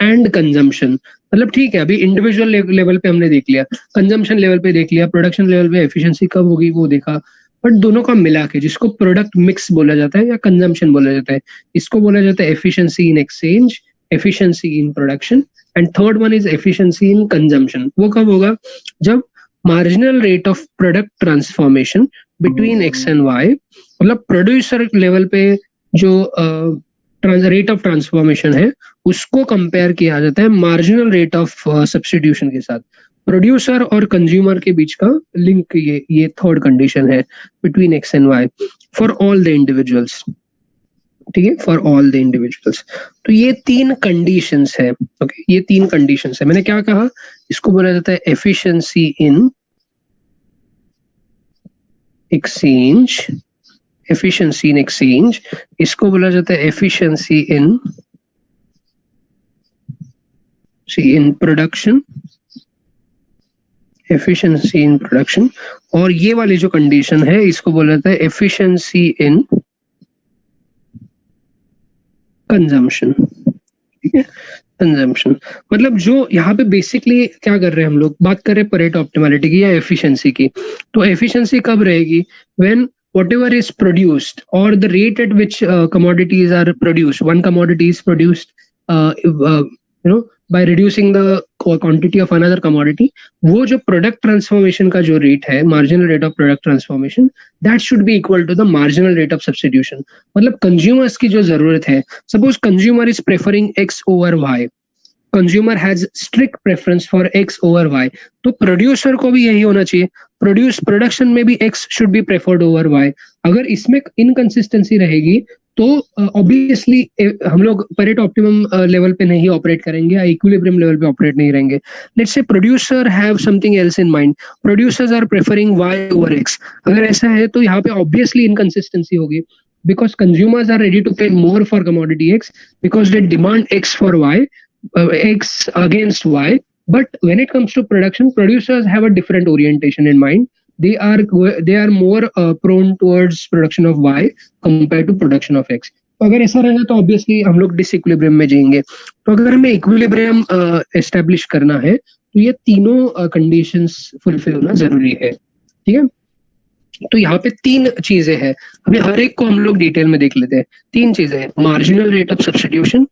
And consumption. मतलब ठीक है, अभी इंडिविजुअल लेवल पे हमने देख लिया, कंजम्पशन लेवल पे देख लिया, प्रोडक्शन लेवल पे एफिशिएंसी कब होगी वो देखा, बट दोनों का मिला के जिसको प्रोडक्ट मिक्स बोला जाता है या कंजम्पशन बोला जाता है, इसको बोला जाता है efficiency in exchange, efficiency in production, and third one is efficiency in consumption. वो कब होगा? जब marginal rate of product transformation between X and Y, मतलब प्रोड्यूसर लेवल पे जो रेट ऑफ ट्रांसफॉर्मेशन है उसको कंपेयर किया जाता है मार्जिनल रेट ऑफ सब्स्टिट्यूशन के साथ। प्रोड्यूसर और कंज्यूमर के बीच का लिंक ये थर्ड कंडीशन है between X and Y for all the individuals. ठीक है, फॉर ऑल द इंडिविजुअल्स। तो ये तीन कंडीशंस है। ओके, ये तीन कंडीशंस है। मैंने क्या कहा? इसको बोला जाता है efficiency in exchange, efficiency in exchange, इसको बोला जाता है efficiency in production, efficiency in production, और ये वाली जो कंडीशन है इसको बोला जाता है एफिशिएंसी इन कंजम्पशन। ठीक है, कंजम्पशन। मतलब जो यहाँ पे बेसिकली क्या कर रहे हैं हम लोग, बात कर रहे हैं परेटो ऑप्टिमैलिटी की या एफिशिएंसी की। तो एफिशिएंसी कब रहेगी? When whatever is produced or the rate at which commodities are produced, one commodity is produced by reducing the quantity of another commodity, वो जो प्रोडक्ट ट्रांसफॉर्मेशन का जो रेट है, marginal rate of product transformation, that should be equal to the marginal rate of substitution. मतलब consumers की जो जरूरत है, suppose consumer is preferring X over Y, consumer has strict preference for X over Y, तो producer को भी यही होना चाहिए, प्रोडक्शन में भी X should be preferred over Y. अगर इसमें इनकंसिस्टेंसी रहेगी तो ऑब्वियसली हम लोग परेटो ऑप्टिमम लेवल पे नहीं ऑपरेट करेंगे या इक्विलिब्रियम लेवल पे ऑपरेट नहीं रहेंगे। Let's say producer have something else in mind, producers are preferring Y over X, अगर ऐसा है तो यहाँ पे ऑब्वियसली इनकंसिस्टेंसी होगी, because consumers are ready to pay more for commodity X because they demand X for Y, X against Y. But when it comes to production, producers have a different orientation in mind. They are more prone towards production of Y compared to production of X. तो अगर ऐसा रहेगा तो obviously हम लोग disequilibrium में जाएंगे। तो अगर हमें इक्विलिब्रियम एस्टेब्लिश करना है तो ये तीनों कंडीशंस फुलफिल होना जरूरी है। ठीक है, तो यहाँ पे तीन चीजें हैं, अभी हर एक को हम लोग डिटेल में देख लेते हैं। तीन चीजें हैं, marginal rate of substitution,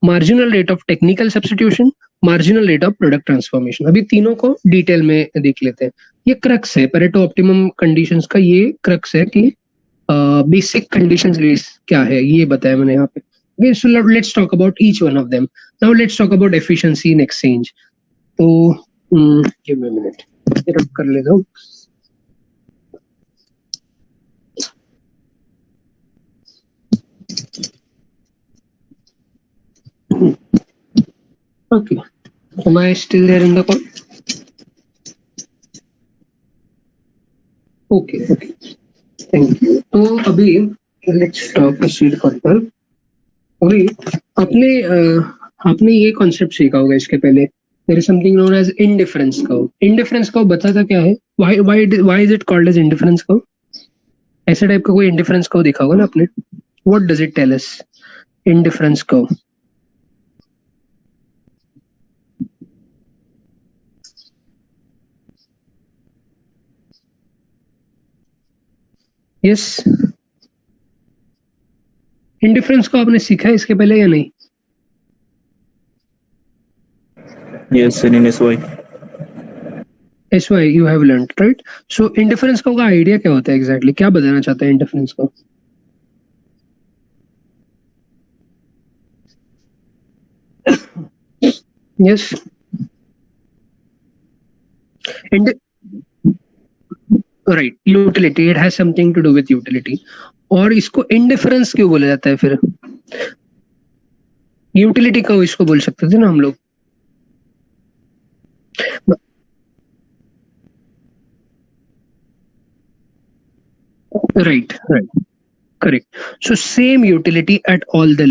marginal rate of technical substitution, marginal rate of product transformation. अभी तीनों को डिटेल में देख लेते हैं। ये क्रक्स है परेटो ऑप्टिमम कंडीशंस का, ये क्रक्स है कि बेसिक कंडीशंस क्या है ये बताया मैंने यहाँ पे। Okay, so let's talk about each one of them. Now let's talk about efficiency in exchange. तो give me a minute, रब कर लेता हूँ। Okay, am I still there in the call? Okay, thank you. तो अभी let's proceed further. अभी आपने ये कॉन्सेप्ट सीखा होगा इसके पहले, there is something known as indifference curve. Indifference curve बताता क्या है? Why is it called as indifference curve? ऐसे टाइप का कोई indifference curve देखा होगा ना आपने? What does it tell us? Indifference curve. Yes. Indifference को आपने सीखा है इसके पहले या नहीं? Yes, sir, in SY. SY you have learned, right? So indifference का आइडिया क्या होता है एग्जैक्टली, क्या बताना चाहता है इंडिफरेंस का? Yes. Right, utility, it has something to do with utility. और इसको इंडिफरेंस क्यों बोला जाता है फिर? यूटिलिटी का इसको बोल सकते थे ना हम लोग। Right, correct. So same utility at all the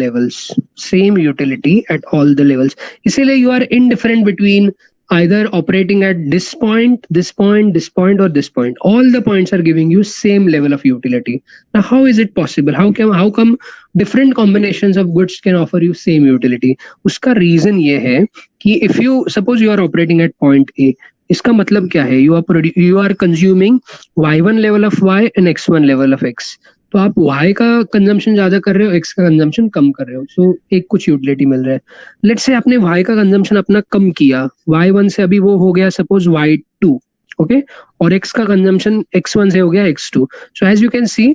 levels, इसीलिए you are indifferent between either operating at this point, this point, this point, or this point. All the points are giving you same level of utility. Now, how is it possible? How come different combinations of goods can offer you same utility? उसका reason ये है कि if you suppose you are operating at point A, इसका मतलब क्या है? You are consuming y1 level of y and x1 level of x. तो आप y का कंजम्पशन ज्यादा कर रहे हो, x का कंजम्पशन कम कर रहे हो, सो एक कुछ यूटिलिटी मिल रहा है. लेट्स से आपने y का कंजम्पशन अपना कम किया, y1 से अभी वो हो गया सपोज y2, ओके, और x का कंजम्पशन x1 से हो गया x2. So as you can see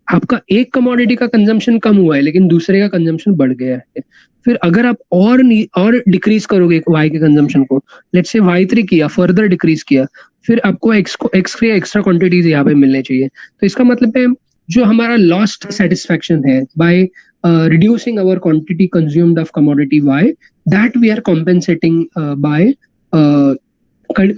आपका एक कमोडिटी का कंजम्पशन कम हुआ है लेकिन दूसरे का कंजम्पशन बढ़ गया है. फिर अगर आप और डिक्रीज करोगे y के कंजम्पशन को, लेट्स से y3 किया, फर्दर डिक्रीज किया, फिर आपको x के एक्स्ट्रा क्वांटिटीज यहाँ पे मिलने चाहिए. तो इसका मतलब है जो हमारा लॉस्ट सेटिस्फैक्शन है bye reducing our quantity consumed of commodity y, that we are compensating by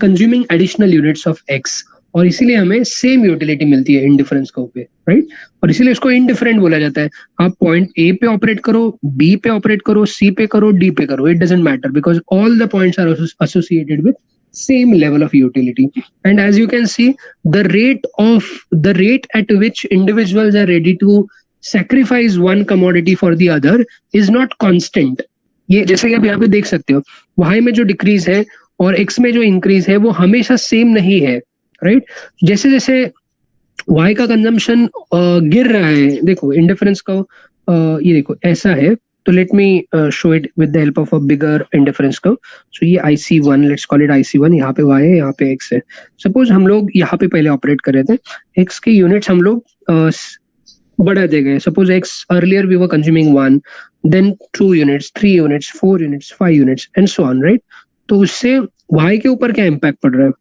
consuming additional units of x. और इसीलिए हमें सेम यूटिलिटी मिलती है इंडिफरेंस कर्व पे, राइट? और इसीलिए इसको इंडिफरेंट बोला जाता है. आप पॉइंट ए पे ऑपरेट करो, बी पे ऑपरेट करो, सी पे करो, डी पे करो, it doesn't matter because all the points are associated with same level of utility. And as you can see, the rate at which individuals are ready to sacrifice one commodity for the other is not constant. ये जैसे कि आप यहाँ पे देख सकते हो, y में जो डिक्रीज है और x में जो इंक्रीज है वो हमेशा सेम नहीं है, राइट? जैसे जैसे y का कंजम्पशन गिर रहा है, देखो इंडिफरेंस का ये देखो ऐसा है. तो let me show it with the help of a bigger indifference curve. So ये IC1, let's call it IC1, यहाँ पे y है, यहाँ पे x है. सपोज हम लोग यहाँ पे पहले ऑपरेट कर रहे थे, x के यूनिट्स हम लोग बढ़ा दे गए. Suppose x earlier we were consuming 1, then 2 units, 3 units, 4 units, 5 units and so on, right? तो उससे y के ऊपर क्या इम्पैक्ट पड़ रहा है?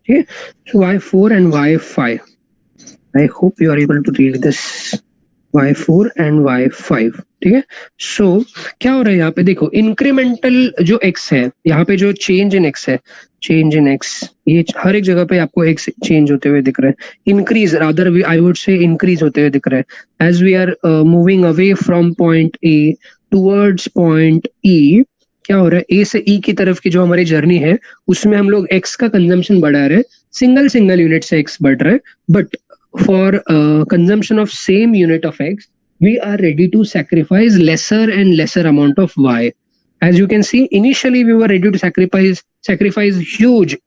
Okay, so y4 and y5. I hope you are able to read this. y4 and y5, ठीक है? सो क्या हो रहा है यहाँ पे? देखो इंक्रीमेंटल जो x है, यहाँ पे जो चेंज इन x है, चेंज इन x, ये हर एक जगह पे आपको x चेंज होते हुए दिख रहा है. Increase, rather I would say increase होते हुए दिख रहा है as we are moving away from point A towards point E. क्या हो रहा है? A से E की तरफ की जो हमारी जर्नी है उसमें हम लोग x का कंजम्पशन बढ़ा रहे हैं, सिंगल यूनिट से x बढ़ रहा है, but for consumption of same unit of x, we are ready to sacrifice lesser and lesser amount of y. As you can see, initially we were ready to sacrifice huge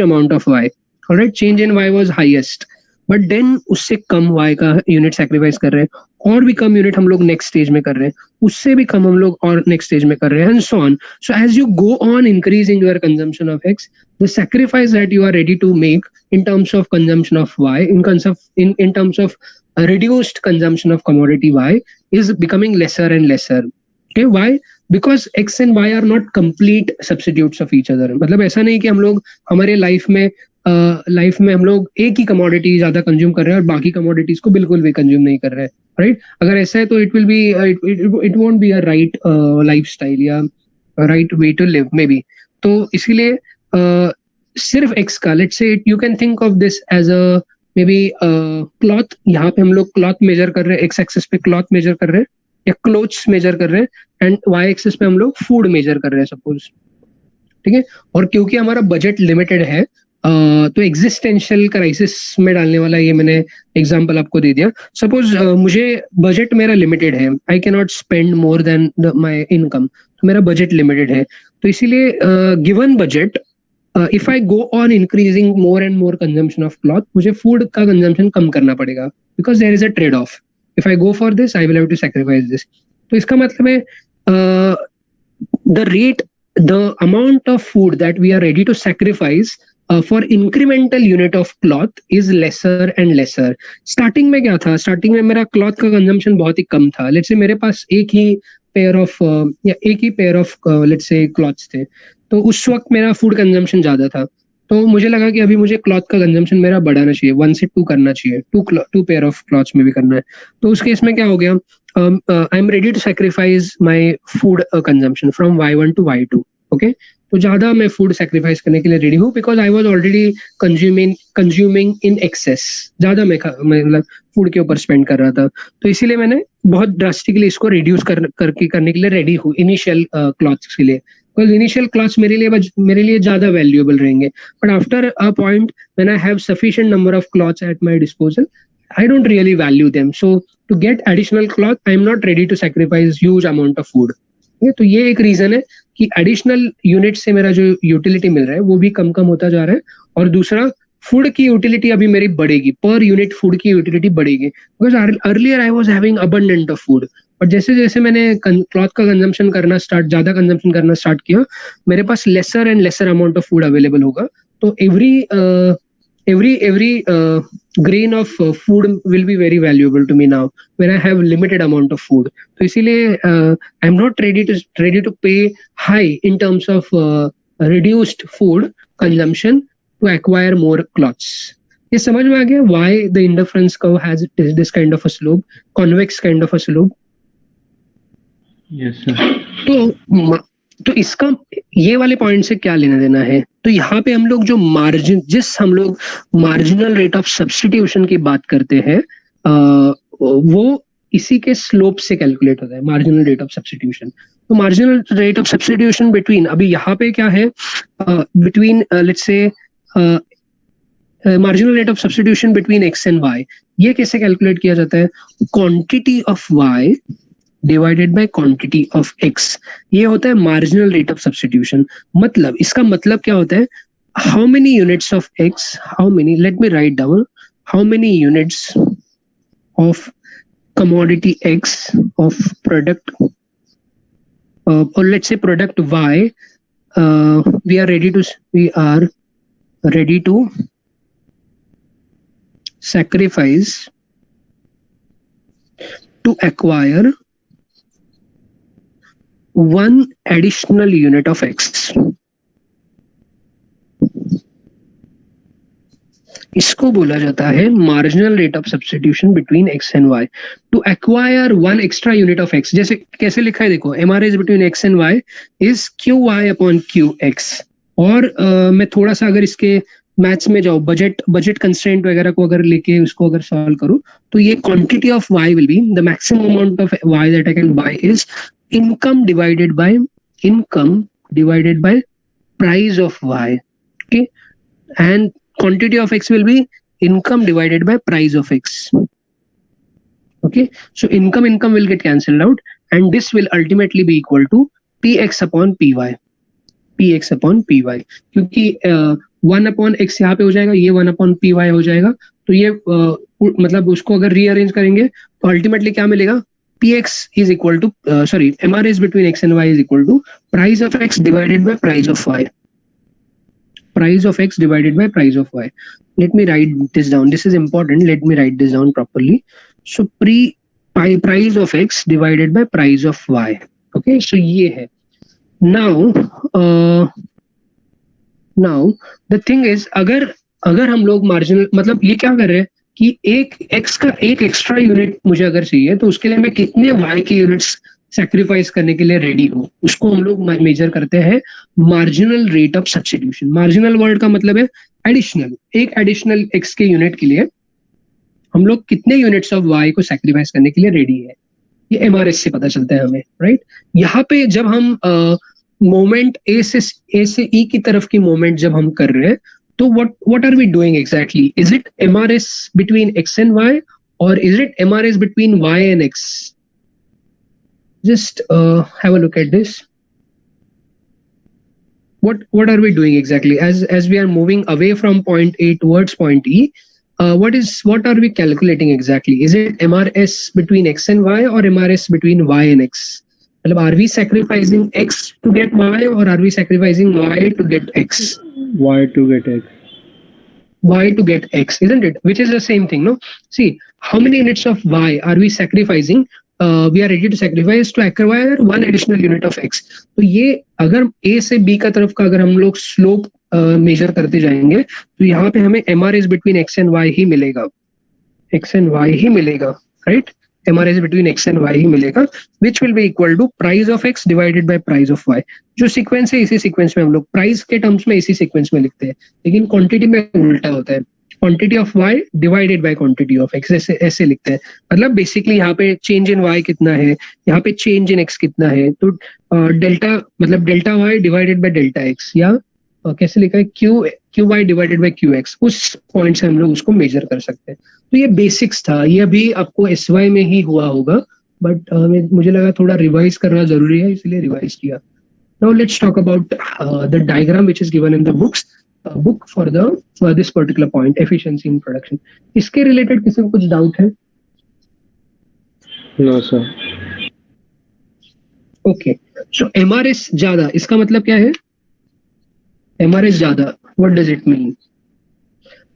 amount of y. All right, change in y was highest, but then उससे कम y का unit sacrifice कर रहे हैं, और भी कम unit हम लोग next stage में कर रहे हैं, उससे भी कम हम लोग और नेक्स्ट स्टेज में कर रहे हैं, and so on. So as you go on increasing your consumption of x, the sacrifice that you are ready to make in terms of consumption of y, in terms of reduced consumption of commodity y, is becoming lesser and lesser. Okay, why? Because x and y are not complete substitutes of each other. मतलब ऐसा नहीं कि हम लोग हमारे life में हम लोग एक ही कमोडिटी ज्यादा कंज्यूम कर रहे हैं और बाकी कमोडिटीज को बिल्कुल भी कंज्यूम नहीं कर रहे हैं, राइट? अगर ऐसा है तो it won't be a right lifestyle या right way to live maybe. तो इसीलिए सिर्फ x का, let's say you can think of this as a maybe cloth. यहाँ पे हम लोग क्लॉथ मेजर कर रहे हैं, x एक्सिस पे क्लॉथ मेजर कर रहे हैं या क्लोथ्स मेजर कर रहे हैं, एंड y एक्सिस पे हम लोग फूड मेजर कर रहे हैं सपोज, ठीक है? और क्योंकि हमारा बजट लिमिटेड है, तो एग्जिस्टेंशियल क्राइसिस में डालने वाला ये मैंने एग्जांपल आपको दे दिया. सपोज मुझे बजट मेरा लिमिटेड है, I can not spend more than my income, तो मेरा बजट लिमिटेड है. तो इसीलिए given budget, if I go on increasing more and more consumption of cloth, मुझे फूड का कंजम्पशन कम करना पड़ेगा because there is a trade off. If I go for this I will have to sacrifice this. तो इसका मतलब है the amount of food that we are ready to sacrifice for incremental unit of cloth is lesser and lesser. Starting में क्या था? Starting में मेरा cloth का कंजम्पशन बहुत ही कम था. लेट्स से मेरे पास एक ही pair of let's say clothes थे, तो उस वक्त मेरा फूड कंजम्पशन ज्यादा था. तो मुझे लगा कि अभी मुझे क्लॉथ का कंजम्पशन मेरा बढ़ाना चाहिए, 1 से 2 करना चाहिए, 2 पेयर ऑफ क्लॉथ्स में भी करना है. तो उस केस में क्या हो गया? I am ready to sacrifice my food consumption from y1 to y2. Okay, तो ज्यादा मैं फूड सैक्रिफाइस करने के लिए रेडी हूँ because I was already consuming in excess. ज्यादा मैं मतलब फूड के ऊपर स्पेंड कर रहा था, तो इसीलिए मैंने बहुत ड्रास्टिकली इसको रिड्यूस करने के लिए रेडी हूँ इनिशियल क्लॉथ्स के लिए. बिकॉज इनिशियल क्लॉथ्स मेरे लिए ज्यादा वैल्यूएबल रहेंगे. But after a point when I have sufficient number of clothes at my disposal, I don't really value them. So to get additional cloth, I am not ready to sacrifice huge amount of food. तो ये एक reason है कि additional unit से मेरा जो utility मिल रहा है वो भी कम कम होता जा रहा है. और दूसरा, फूड की यूटिलिटी अभी मेरी बढ़ेगी, पर यूनिट फूड की यूटिलिटी बढ़ेगी. Because earlier I was having abundant of food, और जैसे जैसे मैंने क्लॉथ का कंजम्पशन करना ज्यादा कंजम्पशन करना स्टार्ट किया, मेरे पास lesser and lesser amount of food available होगा. तो every grain of food will be very valuable to me now when I have limited amount of food. तो इसीलिए I'm not ready to pay high in terms of reduced food consumption to acquire more cloths. ये समझ में आ गया why the indifference curve has this kind of a slope, convex kind of a slope? Yes, sir. तो इसका ये वाले point से क्या लेना देना है? तो यहाँ पे हम लोग जो हम लोग मार्जिनल रेट ऑफ सब्स्टिट्यूशन की बात करते हैं, वो इसी के स्लोप से कैलकुलेट होता है, मार्जिनल रेट ऑफ सब्स्टिट्यूशन. तो marginal rate of substitution between, अभी यहाँ पे क्या है, between let's say marginal rate of substitution between X and Y, ये कैसे कैलकुलेट किया जाता है? Quantity of Y divided by quantity of X, ये होता है मार्जिनल रेट ऑफ सब्स्टिट्यूशन. मतलब इसका मतलब क्या होता है? How many units of x, how many, let me write down, how many units of commodity x of product, or let's say product y, we are ready to sacrifice to acquire one additional unit of x. इसको बोला जाता है marginal rate of substitution between X and Y to acquire one extra unit of X. जैसे कैसे लिखा है देखो, M R S between X and Y is Q Y upon Q X. और मैं थोड़ा सा अगर इसके मैथ्स में जाऊँ, बजट कंस्ट्रेंट वगैरह को अगर लेके उसको अगर सॉल्व करूँ, तो ये quantity of Y will be the maximum amount of Y that I can buy is income divided by price of y. Okay, and quantity of x will be income divided by price of x. Okay, so income will get cancelled out, and this will ultimately be equal to px upon py. क्योंकि 1 upon x यहाँ पे हो जाएगा, ये 1 upon py हो जाएगा. तो ये मतलब उसको अगर रीअरेंज करेंगे तो अल्टीमेटली क्या मिलेगा? px is equal to MR is between x and y is equal to price of x divided by price of y. Price of x divided by price of y. Let me write this down. This is important. Let me write this down properly. So price of x divided by price of y. Okay, so ये है. Now the thing is, अगर हम लोग marginal, मतलब ये क्या कर रहे हैं कि एक x का एक एक्स्ट्रा यूनिट मुझे अगर चाहिए, तो उसके लिए मैं कितने y के यूनिट्स सैक्रिफाइस करने के लिए रेडी हूँ, उसको हम लोग मेजर करते हैं marginal rate of substitution. Marginal word का मतलब है एडिशनल. एक एडिशनल x के यूनिट के लिए हम लोग कितने यूनिट्स ऑफ y को सैक्रिफाइस करने के लिए रेडी है, ये MRS से पता चलता है हमें, राइट? यहाँ पे जब हम मोमेंट A से E की तरफ की मोमेंट जब हम कर रहे हैं, तो what are we doing exactly? Is it MRS between x and y, or is it MRS between y and x? Just have a look at this. What are we doing exactly? As we are moving away from point A towards point E, what are we calculating exactly? Is it MRS between x and y, or MRS between y and x? मतलब are we sacrificing x to get y, or are we sacrificing y to get x? Y to get x. Y to get x, isn't it? Which is the same thing, no? See, how many units of y are we sacrificing? We are ready to sacrifice to acquire one additional unit of x. तो ये अगर A से B का तरफ का अगर हम लोग स्लोप मेजर करते जाएंगे, तो यहाँ पे हमें MR is between x and y ही मिलेगा, right? MRS between x and y ही मिलेगा, which will be equal to price of x divided by price of y। जो सीक्वेंस है इसी सीक्वेंस में हम लोग प्राइस के टर्म्स में इसी सीक्वेंस में लिखते हैं, लेकिन क्वांटिटी में उल्टा होता है, quantity of y divided by quantity of x, ऐसे ऐसे लिखते हैं। मतलब बेसिकली यहाँ पे चेंज इन y कितना है, यहाँ पे चेंज इन x कितना है, तो डेल्टा मतलब delta y divided by delta x, या कैसे लिखा है Q Y divided by Q X, उस पॉइंट से हम लोग उसको मेजर कर सकते हैं। तो ये बेसिक्स था, ये अभी आपको एस वाई में ही हुआ होगा, बट मुझे लगा थोड़ा रिवाइज करना जरूरी है, इसलिए रिवाइज किया। Now let's talk about the diagram which is given in the book for this particular point, efficiency in production. इसके रिलेटेड किसी को कुछ डाउट है? No sir. Okay, so MRS ज्यादा, इसका मतलब क्या है? MRS ज्यादा, what does it mean?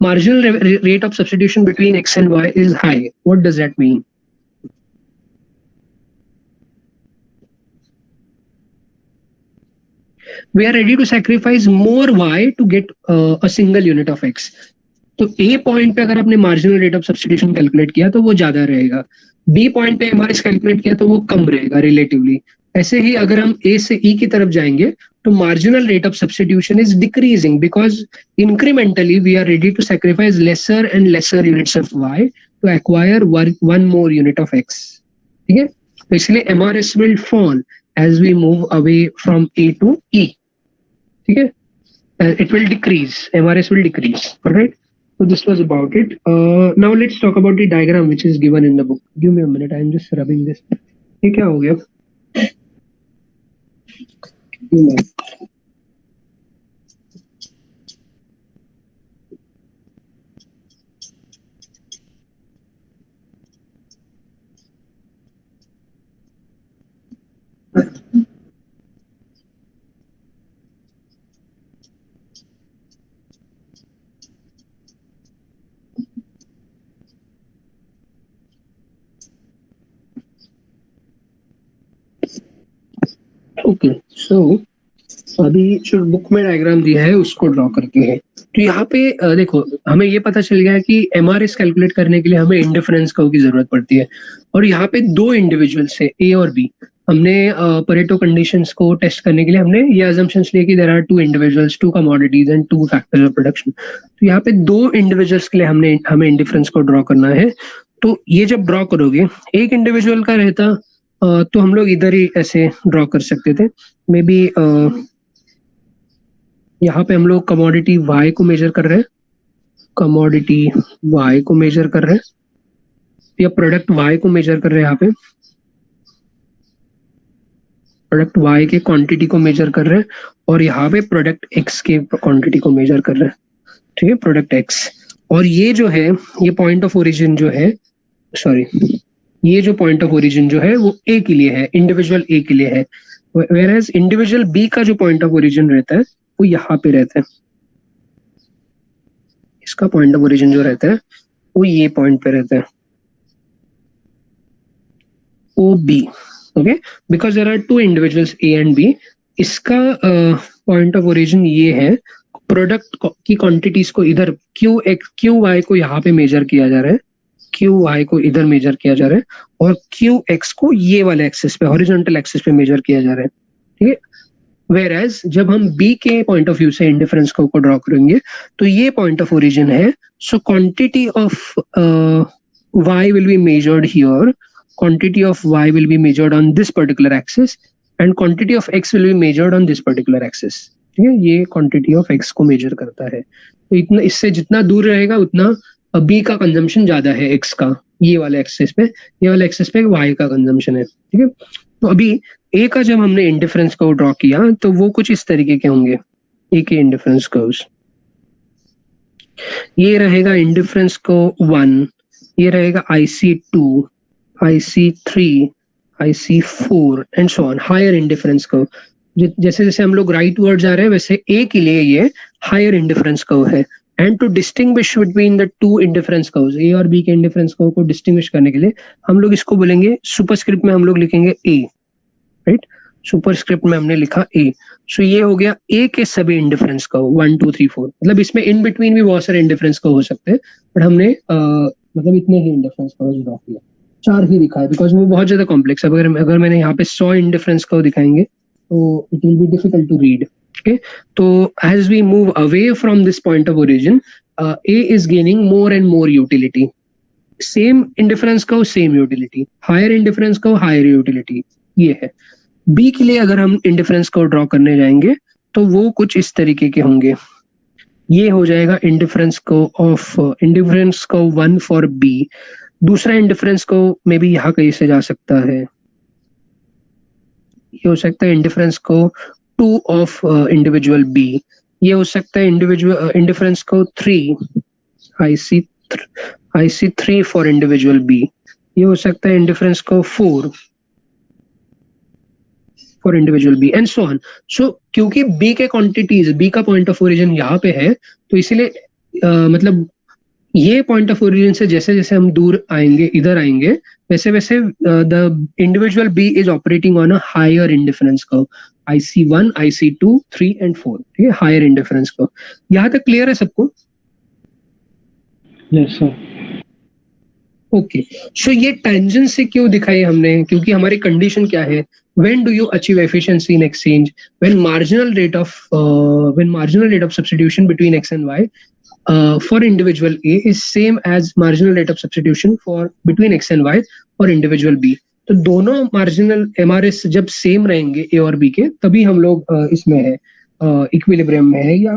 Marginal rate of substitution between x and y is high. What does that mean? We are ready to sacrifice more y to get a single unit of x. तो A point पे अगर आपने marginal rate of substitution calculate किया तो वो ज्यादा रहेगा, B point पे MRS कैलकुलेट किया तो वो कम रहेगा रिलेटिवली। ऐसे ही अगर हम A से E की तरफ जाएंगे तो marginal rate of substitution is decreasing because incrementally we are ready to sacrifice lesser and lesser units of y to acquire one more unit of x. ठीक है, तो इसलिए MRS will fall as we move away from A to E. ठीक है, it will decrease, MRS will decrease. Alright, so this was about it. Now let's talk about the diagram which is given in the book. Give me a minute, I am just rubbing this. ये क्या हो गया? Okay, सो अभी जो book में diagram दिया है उसको ड्रॉ करते हैं। तो यहाँ पे देखो, हमें ये पता चल गया है कि एमआरएस कैलकुलेट करने के लिए हमें इंडिफरेंस कर्व की जरूरत पड़ती है, और यहाँ पे दो इंडिविजुअल्स है ए और बी। हमने परेटो कंडीशंस को टेस्ट करने के लिए हमने ये अजम्पशंस लिए कि there are two individuals, two commodities and two factors of production. तो यहाँ पे दो इंडिविजुअल्स के लिए हमें इंडिफरेंस को ड्रॉ करना है। तो ये जब ड्रॉ करोगे, एक इंडिविजुअल का रहता तो हम लोग इधर ही ऐसे ड्रॉ कर सकते थे, मे बी यहाँ पे हम लोग कमोडिटी y को मेजर कर रहे हैं, कमोडिटी y को मेजर कर रहे हैं, या प्रोडक्ट y को मेजर कर रहे हैं, यहाँ पे प्रोडक्ट y के क्वांटिटी को मेजर कर रहे हैं, और यहाँ पे प्रोडक्ट x के क्वांटिटी को मेजर कर रहे हैं। ठीक है, प्रोडक्ट x, और ये जो है, ये पॉइंट ऑफ ओरिजिन जो है, सॉरी, ये जो पॉइंट ऑफ ओरिजिन जो है वो A के लिए है, इंडिविजुअल A के लिए है, whereas इंडिविजुअल B का जो पॉइंट ऑफ ओरिजिन रहता है वो यहाँ पे रहता है। इसका पॉइंट ऑफ ओरिजिन जो रहता है वो ये पॉइंट पे रहता है, OB। Okay, because there are two individuals A and B। इसका पॉइंट ऑफ ओरिजिन ये है, प्रोडक्ट की क्वांटिटीज को इधर QY को यहाँ पे मेजर किया जा रहा है, QY को इधर मेजर किया जा रहा है, और QX को ये वाले एक्सिस पे, हॉरिजॉन्टल एक्सिस पे मेजर किया जा रहा है। ठीक है, वेयर जब हम B के पॉइंट ऑफ व्यू से इंडिफरेंस को ड्रॉ करेंगे तो ये पॉइंट ऑफ ओरिजिन है, so quantity of Y will be measured here, quantity of Y will be measured on this particular axis, and quantity of X will be measured on this particular axis. ठीक है, ये quantity of X को major करता है। तो इतना, इससे जितना दूर रहेगा उतना B का कंजम्पशन ज्यादा है X का, ये वाले एक्सिस पे, ये वाले एक्सिस पे Y का कंजम्पशन है। ठीक है, तो अभी A का जब हमने इंडिफरेंस को ड्रॉ किया तो वो कुछ इस तरीके के होंगे, A के इंडिफरेंस कर्व्स। ये रहेगा इंडिफरेंस को 1, ये रहेगा IC2, IC3, IC4 and so on, higher indifference curve. जैसे जैसे हम लोग राइट वर्ड जा रहे हैं वैसे A के लिए ये हायर इंडिफरेंस कर्व है। And to distinguish between the two indifference curves, A और B के इंडिफरेंस कर्व को डिस्टिंग्विश करने के लिए हम लोग इसको बोलेंगे, सुपरस्क्रिप्ट में हम लोग लिखेंगे A, राइट, सुपरस्क्रिप्ट में हमने लिखा A। सो ये हो गया A के सभी इंडिफरेंस कर्व 1 2 3 4। मतलब इसमें इन बिटवीन भी बहुत सारे इंडिफरेंस कर्व हो सकते हैं, बट हमने मतलब इतने ही इंडिफरेंस कर्व ड्रॉ किया। चार ही दिखा है बिकॉज वो बहुत ज्यादा कॉम्प्लेक्स है. अगर मैंने यहाँ पे 100 इंडिफरेंस कर्व दिखाएंगे तो it will be difficult to read. Okay, so as we move away from this point of origin, A is gaining more and more utility. Same indifference curve, same utility. Higher indifference curve, higher utility. ये है. B के लिए अगर हम indifference curve draw करने जाएंगे तो वो कुछ इस तरीके के होंगे. ये हो जाएगा indifference curve 1 for B. दूसरा indifference curve में भी यहाँ कहीं से जा सकता है. ये हो सकता है indifference curve 2 of individual B. ये हो सकता है indifference curve 3. I see 3 for individual B. ये हो सकता है indifference curve 4 for individual B and so on. So क्योंकि B के quantities, B का point of origin यहाँ पे है तो इसीलिए मतलब ये पॉइंट ऑफ ओरिजिन से जैसे जैसे हम दूर आएंगे, इधर आएंगे, वैसे वैसे the individual B is operating on a higher indifference curve. IC1, IC2, 3 and 4. ठीक है, हायर इंडिफरेंस कर्व. यहाँ तक क्लियर है सबको? Yes, sir. ओके, सो ये टेंजेंट से क्यों दिखाई हमने? क्योंकि हमारी कंडीशन क्या है? When do you achieve efficiency in exchange? When marginal rate of substitution between x and y for individual A is same as marginal rate of substitution for between x and y for individual B. तो दोनों marginal MRS जब same रहेंगे A और B के, तभी हम लोग इसमें है इक्विलिब्रियम में है, या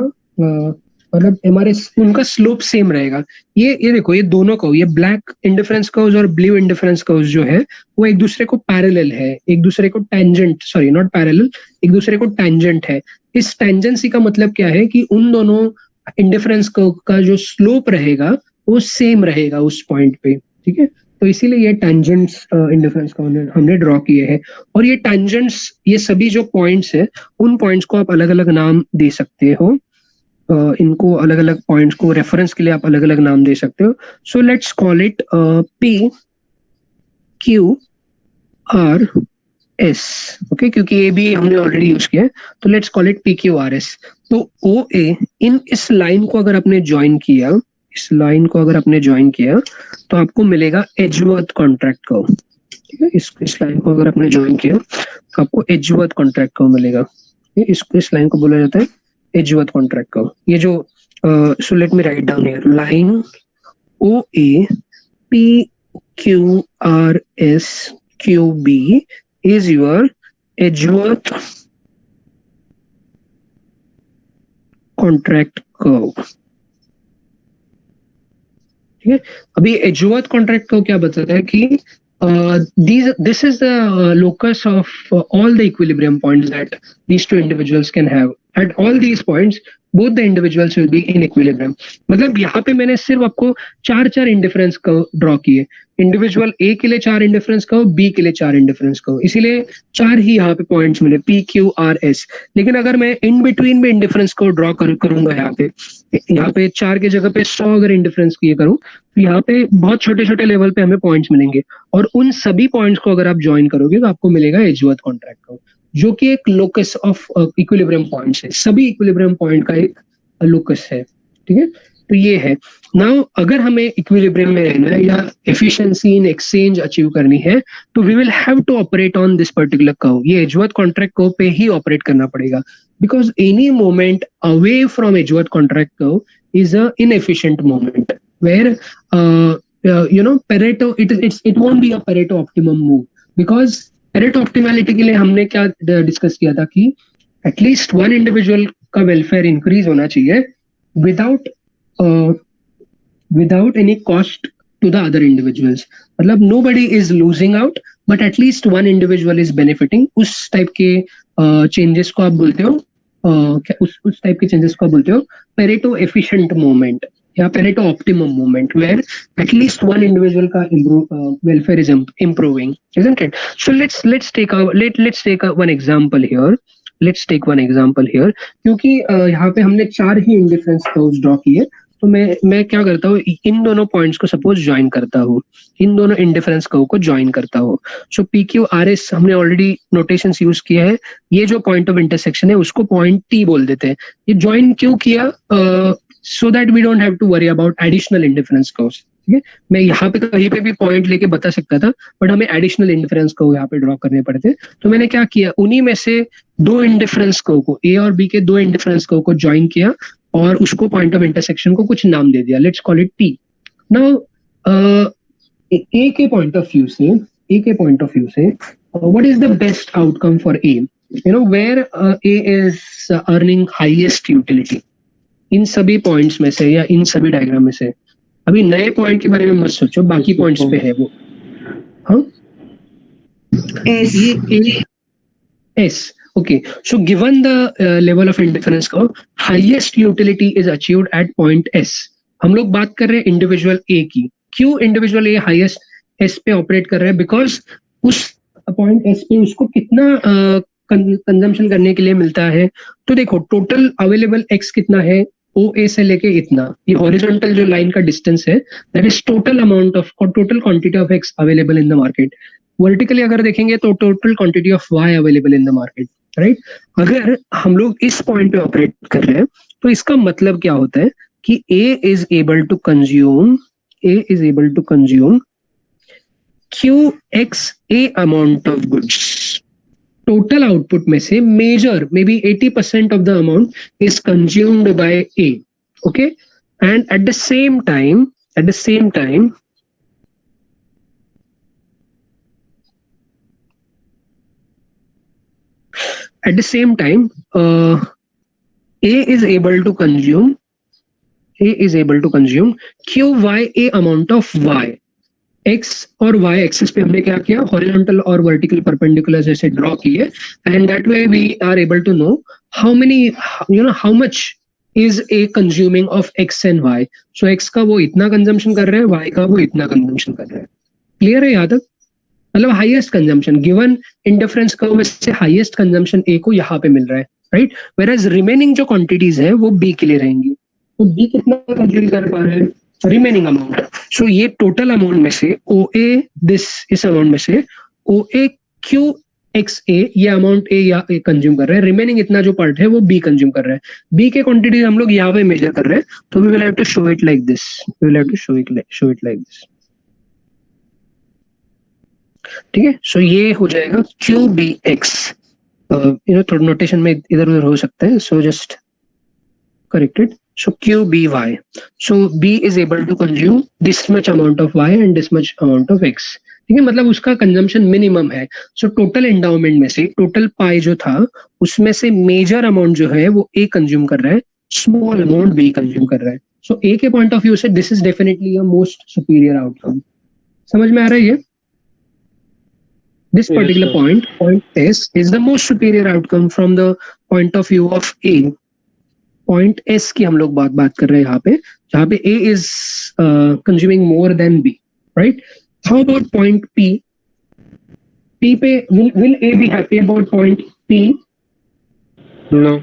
मतलब MRS उनका स्लोप सेम रहेगा. ये देखो, ये दोनों को, ये ब्लैक इंडिफरेंस कर्व्स और ब्लू इंडिफरेंस कर्व्स जो है वो एक दूसरे को पैरेलल है, एक दूसरे को टेंजेंट, सॉरी नॉट पैरेलल, एक दूसरे को टेंजेंट है. इस टेंजेंसी का मतलब क्या है कि उन दोनों इंडिफरेंस कर्व का जो स्लोप रहेगा वो सेम रहेगा उस पॉइंट पे. ठीक है, तो इसीलिए ये टेंजेंट्स इंडिफरेंस कर्व हमने ड्रॉ किए हैं. और ये टेंजेंट्स, ये सभी जो पॉइंट्स है, उन पॉइंट्स को आप अलग अलग नाम दे सकते हो. इनको अलग अलग पॉइंट्स को रेफरेंस के लिए आप अलग अलग नाम दे सकते हो. So let's call it P Q R S. Okay, क्योंकि ये भी हमने ऑलरेडी यूज किया है, तो लेट्स कॉल इट PQRS. तो OA, इस लाइन को अगर आपने ज्वाइन किया, तो आपको मिलेगा एजवर्थ कॉन्ट्रैक्ट कर्व. ठीक है, इस लाइन को अगर आपने ज्वाइन किया तो आपको एजवर्थ कॉन्ट्रैक्ट कर्व मिलेगा. इस लाइन को बोला जाता है एजवर्थ कॉन्ट्रैक्ट कर्व. ये जो so let me write down here, line OA PQRS QB is your Edgeworth contract curve. ठीक है, अभी एजवर्थ कॉन्ट्रैक्ट कर्व क्या बताता है कि this is the locus of all the equilibrium points that these two individuals can have. At all these points, both the individuals will be in equilibrium. मतलब यहाँ पे मैंने सिर्फ आपको चार इंडिफरेंस कर्व ड्रॉ किए. इंडिविजुअल A के लिए 4 इंडिफरेंस कर्व, B के लिए 4 इंडिफरेंस कर्व, इसीलिए 4 ही यहाँ पे पॉइंट्स मिले, PQRS. लेकिन अगर मैं इन बिटवीन में इंडिफरेंस कर्व ड्रॉ करूंगा, यहाँ पे 4 की जगह पे 100 अगर इंडिफरेंस किए करूं, तो यहाँ पे बहुत छोटे छोटे लेवल पे हमें पॉइंट्स मिलेंगे, और उन सभी पॉइंट्स को अगर आप ज्वाइन करोगे तो आपको मिलेगा एजवर्थ कॉन्ट्रैक्ट कर्व, जो कि एक लोकस ऑफ इक्विलिब्रियम पॉइंट्स है. सभी इक्विलिब्रियम पॉइंट का एक लोकस है. ठीक है, तो ये है. नाउ अगर हमें इक्विलिब्रियम में रहना है या एफिशिएंसी इन एक्सचेंज अचीव करनी है, तो we will have to operate on this particular curve. ये एजवर्थ कॉन्ट्रैक्ट कर्व पे ही ऑपरेट करना पड़ेगा, because any moment away from Edgeworth contract curve is a inefficient moment where Pareto, it won't be a Pareto optimum move, because Pareto optimality के लिए हमने क्या discuss किया था कि एटलीस्ट वन इंडिविजुअल का वेलफेयर इंक्रीज होना चाहिए without any cost to the other individuals. मतलब nobody is losing out, but at least one individual is benefiting. उस टाइप के चेंजेस को आप बोलते हो, उस टाइप के चेंजेस को आप बोलते हो पेरेटो एफिशिएंट मूवमेंट या Pareto optimum movement, where at least one individual का welfare is improving, isn't it? So let's take one example here. क्योंकि यहाँ पे हमने 4 ही इंडिफरेंस कर्व्स ड्रॉ किए, तो मैं क्या करता हूँ, इन दोनों पॉइंट्स को सपोज ज्वाइन करता हूँ, इन दोनों इंडिफरेंस कर्व को ज्वाइन करता हूँ. सो PQRS हमने ऑलरेडी नोटेशंस यूज किए हैं. ये जो पॉइंट ऑफ इंटरसेक्शन है उसको पॉइंट T बोल देते हैं. ये ज्वाइन क्यों किया? So that we don't have to worry about additional indifference curves. ठीक है, मैं यहाँ पे कहीं पे भी पॉइंट लेके बता सकता था, बट हमें एडिशनल इंडिफरेंस को यहाँ पे ड्रॉ करने पड़ते। तो मैंने क्या किया, उन्हीं में से दो इंडिफरेंस को ए और बी के दो इंडिफरेंस को ज्वाइन किया और उसको पॉइंट ऑफ इंटरसेक्शन को कुछ नाम दे दिया, let's call it T. Now A के पॉइंट ऑफ व्यू से, what is the best outcome for A, you know where A is earning highest utility in सभी पॉइंट्स में से या इन सभी डायग्राम में से। अभी नए पॉइंट के बारे में मत सोचो, बाकी पॉइंट्स पे है वो। हाँ, S, okay, so given the level of indifference curve, highest utility is achieved at point S। हम लोग बात कर रहे हैं इंडिविजुअल ए की। क्यों इंडिविजुअल ए हाईएस्ट एस पे ऑपरेट कर रहा है? बिकॉज उस पॉइंट एस पे उसको कितना कंजम्पशन करने के लिए मिलता है। तो देखो टोटल अवेलेबल एक्स कितना है, ओ ए से लेके इतना, ये हॉरिजॉन्टल जो लाइन का डिस्टेंस है, that is total amount of और total quantity of X available in the market. Vertically अगर देखेंगे तो total quantity of Y available in the market, right. अगर हम लोग इस पॉइंट पे ऑपरेट कर रहे हैं तो इसका मतलब क्या होता है कि A is able to consume Q X A amount of goods. Total output में से major maybe 80% of the amount is consumed by A, okay. And at the same time A is able to consume Q y a amount of y। x और y axis पे हमने क्या किया, horizontal और vertical perpendicular जैसे draw किए, and that way we are able to know how many, you know, how much is A consuming of x and y। So x का वो इतना कंजम्पशन कर रहे हैं, y का वो इतना कंजम्पशन कर रहे हैं। क्लियर है यहाँ तक? मतलब highest consumption given indifference curve में से हाईएस्ट कंजम्पशन ए को यहाँ पे मिल रहा है, राइट। वेयरएज रिमेनिंग जो क्वांटिटीज है वो बी के लिए रहेंगी। तो बी कितना कंज्यूम कर पा रहे हैं, रिमेनिंग अमाउंट। सो ये टोटल अमाउंट में से ओ ए, इस अमाउंट में से ओ ए क्यू एक्स ए, ये अमाउंट ए या ए कंज्यूम कर रहा है, रिमेनिंग इतना जो पार्ट है वो बी कंज्यूम कर रहा है। बी के क्वांटिटीज हम लोग यहाँ पे मेजर कर रहे हैं, तो we will have to show it like this, ठीक है। सो ये हो जाएगा Q B X, you know थोड़ा नोटेशन में इधर उधर हो सकता है, so just corrected. So QBY. So B is able to consume this much amount of Y and this much amount of X। ठीक है, मतलब उसका कंजम्पशन मिनिमम है। सो टोटल एंडाउमेंट में से टोटल पाई जो था उसमें से मेजर अमाउंट जो है वो A कंज्यूम कर रहा है, स्मॉल अमाउंट B कंज्यूम कर रहा है। सो A के पॉइंट ऑफ व्यू से this is definitely a most superior outcome. समझ में आ रहा है ये? This particular point S is the most superior outcome from the point of view of A। Point S की हम लोग बात कर रहे हैं यहाँ पे, जहाँ पे A is consuming more than B, right. How about point P? P पे will A be happy about point P? No,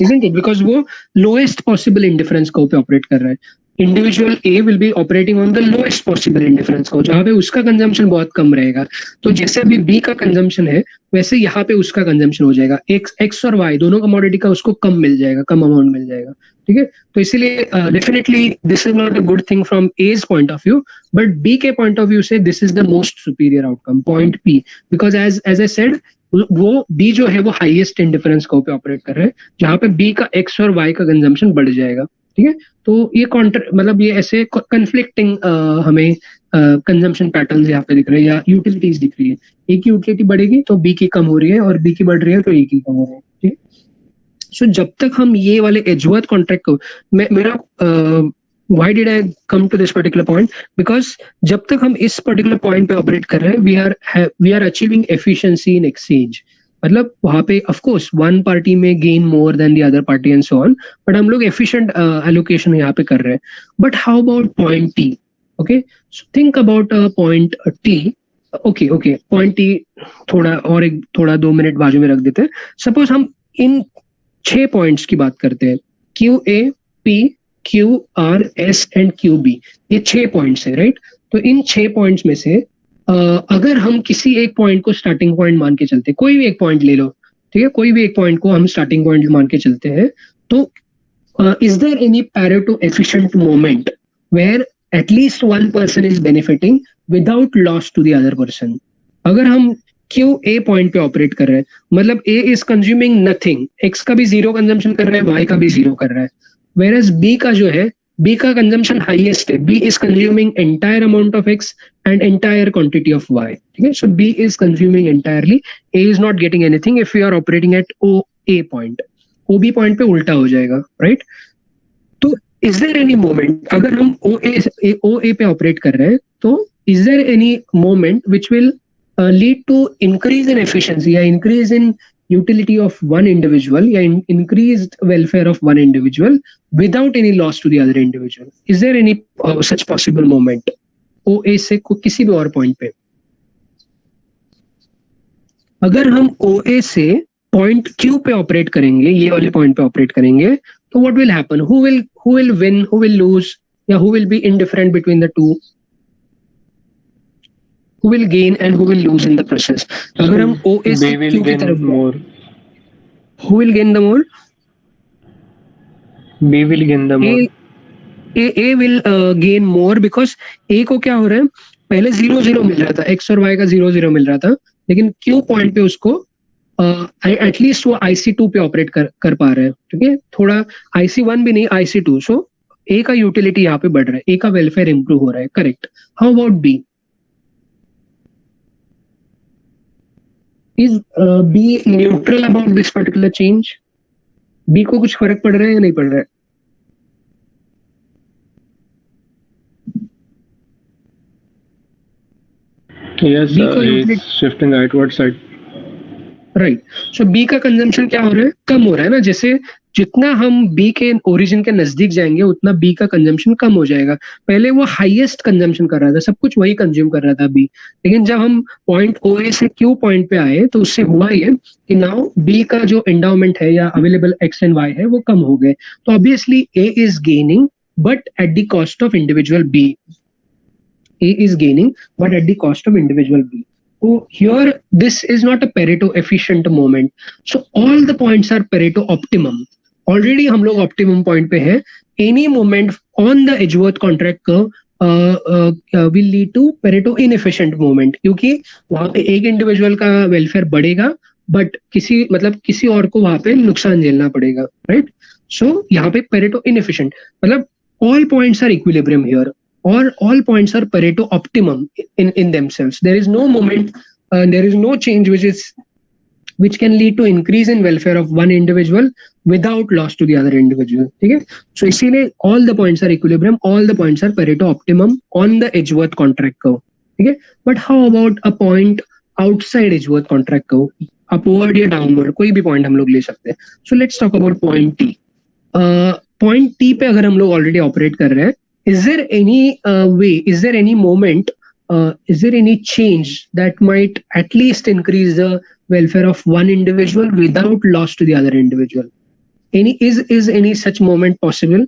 isn't it? Because वो लोएस्ट पॉसिबल इंडिफरेंस को पे ऑपरेट कर रहा है। Individual A will be operating on the lowest possible indifference को, जहाँ पे उसका कंजम्पशन बहुत कम रहेगा। तो जैसे अभी बी का कंजम्पशन है वैसे यहाँ पे उसका कंजम्पशन हो जाएगा, एक्स और वाई दोनों कमोडिटी का उसको कम मिल जाएगा, कम अमाउंट मिल जाएगा, ठीक है। तो इसीलिए definitely this is not a good thing from A's point of view, but B के पॉइंट ऑफ व्यू से this is the most superior outcome, point P. Because as I said, वो बी जो है वो हाईएस्ट इंडिफरेंस को पे operate कर रहे हैं, जहाँ पे बी का एक्स और वाई का कंजम्पशन बढ़ जाएगा, ठीक है। तो ये मतलब ये ऐसे कन्फ्लिक्टिंग हमें कंजम्पशन पैटर्न्स यहाँ पे दिख रहे हैं या यूटिलिटीज दिख रही है। ए की यूटिलिटी बढ़ेगी तो बी की कम हो रही है, और बी की बढ़ रही है तो ए की कम हो रही है, ठीक है। सो जब तक हम ये वाले एजवर्थ कॉन्ट्रैक्ट को, मेरा why did I come to this particular point? Because जब तक हम इस particular point पे ऑपरेट कर रहे हैं, we are achieving efficiency in exchange। मतलब वहाँ पे of course one party में gain more than the other party and so on, but हम लोग efficient allocation यहाँ पे कर रहे हैं। But how about point T? Okay, so think about point T। Okay, point T थोड़ा 2 मिनट बाजू में रख देते हैं। सपोज हम इन 6 पॉइंट्स की बात करते हैं, QA, P, Q, R, S and QB, ये 6 पॉइंट्स है, राइट। तो इन 6 पॉइंट्स में से अगर हम किसी एक पॉइंट को स्टार्टिंग पॉइंट मान के चलते, कोई भी एक पॉइंट ले लो, ठीक है, कोई भी एक पॉइंट को हम स्टार्टिंग पॉइंट मान के चलते हैं, तो is there any Pareto efficient moment where at least one person is benefiting without loss to the other person. अगर हम क्यों ए पॉइंट पे ऑपरेट कर रहे हैं, मतलब ए इज कंज्यूमिंग नथिंग, एक्स का भी जीरो कंजम्पशन कर रहा है, वाई का भी जीरो कर रहा है, वेरएज बी का जो है, बी का कंजम्पशन हाईएस्ट है, B is consuming entire amount of X and entire quantity of Y. ठीक है, so B is consuming entirely, A is not getting anything if you are operating at O A point. O B point पे उल्टा हो जाएगा, right? तो is there any moment, अगर हम ओ ए पे ऑपरेट कर रहे हैं, तो is there any moment which will lead to increase in efficiency या increase in utility of one individual या increased welfare of one individual without any loss to the other individual? Is there any such possible moment OA से किसी भी और point पे? अगर हम OA से पॉइंट Q पे ऑपरेट करेंगे, ये वाले पॉइंट पे ऑपरेट करेंगे, तो what will happen? Who will win, who will lose, या who will be indifferent between the two? Who will gain and who will lose in the process? अगर हम OA से They will Q की gain तरफ, more. who will gain the more? B will gain the more. A will gain more because A को क्या हो रहा है, पहले 0-0 मिल रहा था, X और Y का 0-0 मिल रहा था, लेकिन Q पॉइंट पे उसको एटलीस्ट वो IC2 पे ऑपरेट कर पा रहे हैं. ठीक है, थोड़ा IC1 भी नहीं, IC2. सो A का यूटिलिटी यहाँ पे बढ़ रहा है, A का वेलफेयर इंप्रूव हो रहा है. Correct. How about B? Is B neutral about this particular change? B को कुछ फर्क पड़ रहा है या नहीं पड़ रहा है? Yes, B को he's shifting rightward side. Right. So B का कंजम्पशन क्या हो रहा है, कम हो रहा है ना. जैसे जितना हम B के ओरिजिन के नजदीक जाएंगे उतना B का कंजम्पशन कम हो जाएगा. पहले वो हाईएस्ट कंजम्पशन कर रहा था, सब कुछ वही कंज्यूम कर रहा था B, लेकिन जब हम पॉइंट OA से Q पॉइंट पे आए तो उससे हुआ ये कि नाउ B का जो एंडाउमेंट है या अवेलेबल X एंड Y है वो कम हो गए. तो obviously A is gaining but at the cost of individual B. A is gaining but at the cost of individual B. So here this is not a Pareto efficient moment. So all the points are Pareto optimum. Already हम लोग optimum point पे हैं. Any moment on the Edgeworth contract curve will lead to Pareto inefficient moment, क्योंकि वहाँ पे एक individual का welfare बढ़ेगा बट किसी और को वहाँ पे नुकसान झेलना पड़ेगा, राइट? सो यहाँ पे Pareto inefficient, मतलब all points are equilibrium here. Or all points are Pareto optimum in themselves. There is no moment, there is no change which can lead to increase in welfare of one individual without loss to the other individual. ठीक है? So इसीलिए all the points are equilibrium, all the points are Pareto optimum on the Edgeworth contract curve. ठीक है? But how about a point outside Edgeworth contract curve? Upward या downward, कोई भी point हम लोग ले सकते हैं. So let's talk about point T. Point T पे अगर हम लोग already operate कर रहे हैं, is there any way, is there any moment, is there any change that might at least increase the welfare of one individual without loss to the other individual? Is any such moment possible?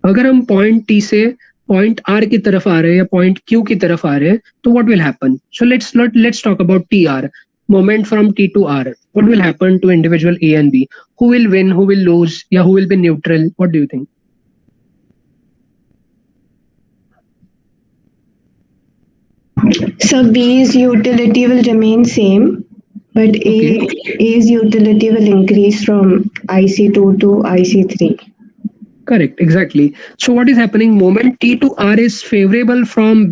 अगर हम point T से point R की तरफ आ रहे हैं या point Q की तरफ आ रहे हैं, तो what will happen? So let's talk about TR, moment from T to R. What will happen to individual A and B? Who will win, who will lose, या who will be neutral? What do you think? So B's utility will remain same, but A's utility will increase from IC2 to IC3. Correct, exactly. So what is happening? Moment T to R is favorable from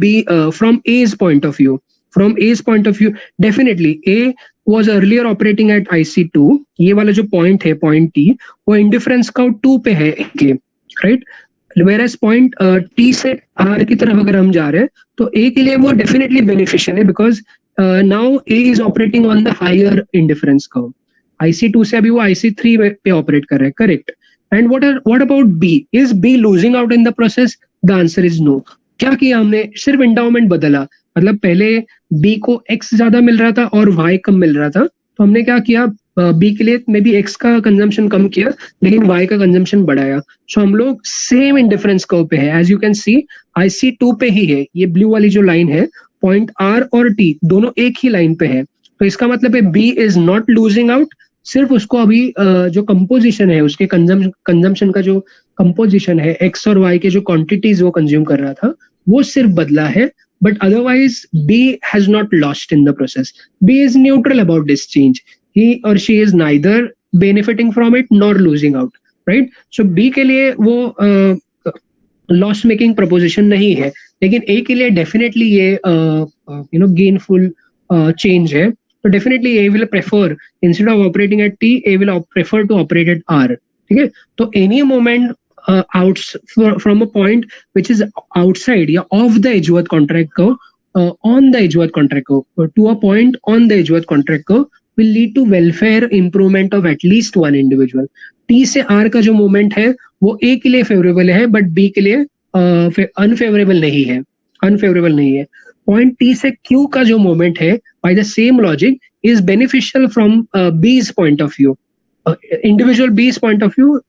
from A's point of view. From A's point of view, definitely A was earlier operating at IC2. ये वाला जो point है, point T, वो indifference का 2 पे है A के, right? Whereas point T से R की तरफ अगर हम जा रहे हैं तो A के लिए वो definitely beneficial है because now A is operating on the higher indifference curve. IC2 से अभी वो IC3 पे ऑपरेट कर रहे हैं, correct? And what about B? Is B losing out in the process? The answer is no. क्या किया हमने? सिर्फ endowment बदला, मतलब पहले B को X ज्यादा मिल रहा था और Y कम मिल रहा था, तो हमने क्या किया, B के लिए मे बी X का कंजम्पशन कम किया लेकिन Y का कंजम्पशन बढ़ाया. सो हम लोग सेम इंडिफरेंस कर्व पे है. As you can C IC2 पे ही है, ये ब्लू वाली जो लाइन है, पॉइंट R और T दोनों एक ही लाइन पे है, तो इसका मतलब है B is not losing out, सिर्फ उसको अभी जो कंपोजिशन है उसके कंजम्पशन का जो कंपोजिशन है एक्स और वाई के जो क्वांटिटीज वो कंज्यूम कर रहा था वो सिर्फ बदला है, but otherwise B has not lost in the process. B is neutral about this change. He or she is neither benefiting from it nor losing out, right? So B के लिए वो लॉस मेकिंग प्रपोजिशन नहीं है, लेकिन ए के लिए definitely ये gainful change है. तो definitely A will prefer instead of operating at T, A will prefer to operate at R. ठीक है, तो any moment out from a point which is outside या off the Edgeworth contract curve on the Edgeworth contract curve to a point on the Edgeworth contract curve will lead to welfare improvement of at least one individual. T से R का जो moment है वो A के लिए favourable है but B के लिए अनफेवरेबल नहीं है, पॉइंट T से Q का जो मोमेंट है by the same logic is beneficial from B's point of view, individual B's point of view.